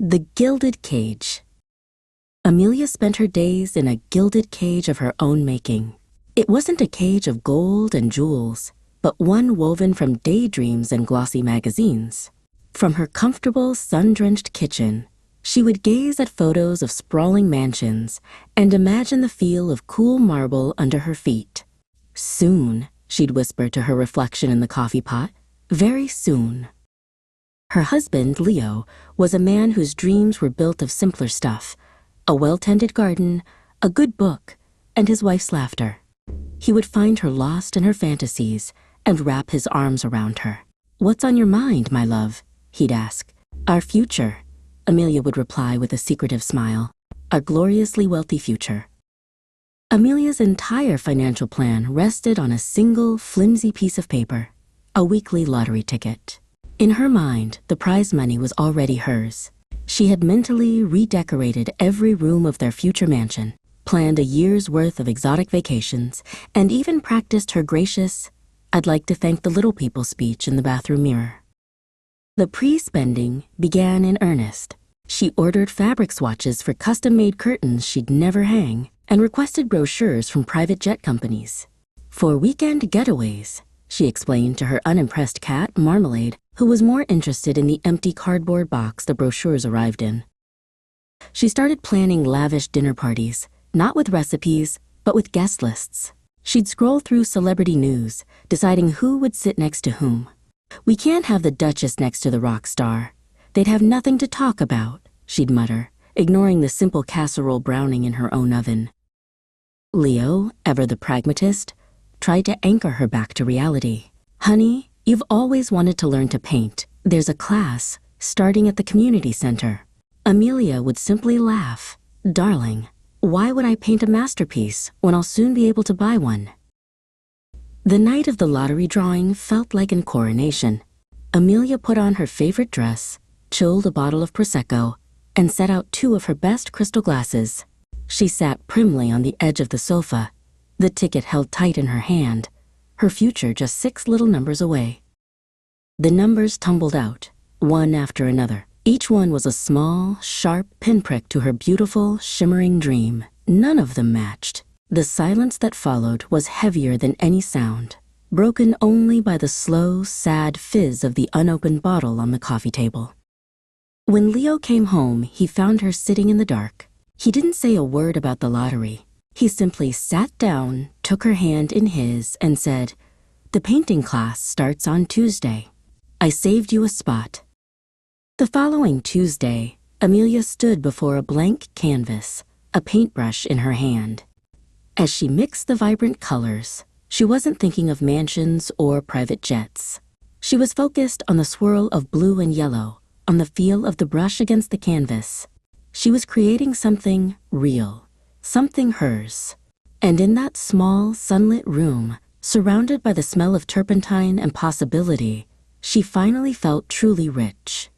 The Gilded Cage. Amelia spent her days in a gilded cage of her own making. It wasn't a cage of gold and jewels, but one woven from daydreams and glossy magazines. From her comfortable, sun-drenched kitchen, she would gaze at photos of sprawling mansions and imagine the feel of cool marble under her feet. Soon, she'd whisper to her reflection in the coffee pot, very soon. Her husband, Leo, was a man whose dreams were built of simpler stuff, a well-tended garden, a good book, and his wife's laughter. He would find her lost in her fantasies and wrap his arms around her. "What's on your mind, my love?" he'd ask. "Our future," Amelia would reply with a secretive smile. "Our gloriously wealthy future." Amelia's entire financial plan rested on a single, flimsy piece of paper, a weekly lottery ticket. In her mind, the prize money was already hers. She had mentally redecorated every room of their future mansion, planned a year's worth of exotic vacations, and even practiced her gracious, "I'd like to thank the little people" speech in the bathroom mirror. The pre-spending began in earnest. She ordered fabric swatches for custom-made curtains she'd never hang and requested brochures from private jet companies. For weekend getaways, she explained to her unimpressed cat, Marmalade, who was more interested in the empty cardboard box the brochures arrived in. She started planning lavish dinner parties, not with recipes, but with guest lists. She'd scroll through celebrity news, deciding who would sit next to whom. "We can't have the Duchess next to the rock star. They'd have nothing to talk about," she'd mutter, ignoring the simple casserole browning in her own oven. Leo, ever the pragmatist, tried to anchor her back to reality. "Honey, you've always wanted to learn to paint. There's a class starting at the community center." Amelia would simply laugh. "Darling, why would I paint a masterpiece when I'll soon be able to buy one?" The night of the lottery drawing felt like a coronation. Amelia put on her favorite dress, chilled a bottle of Prosecco, and set out 2 of her best crystal glasses. She sat primly on the edge of the sofa, the ticket held tight in her hand, her future just 6 little numbers away. The numbers tumbled out, one after another. Each one was a small, sharp pinprick to her beautiful, shimmering dream. None of them matched. The silence that followed was heavier than any sound, broken only by the slow, sad fizz of the unopened bottle on the coffee table. When Leo came home, he found her sitting in the dark. He didn't say a word about the lottery. He simply sat down, took her hand in his, and said, "The painting class starts on Tuesday. I saved you a spot." The following Tuesday, Amelia stood before a blank canvas, a paintbrush in her hand. As she mixed the vibrant colors, she wasn't thinking of mansions or private jets. She was focused on the swirl of blue and yellow, on the feel of the brush against the canvas. She was creating something real, something hers. And in that small, sunlit room, surrounded by the smell of turpentine and possibility, she finally felt truly rich.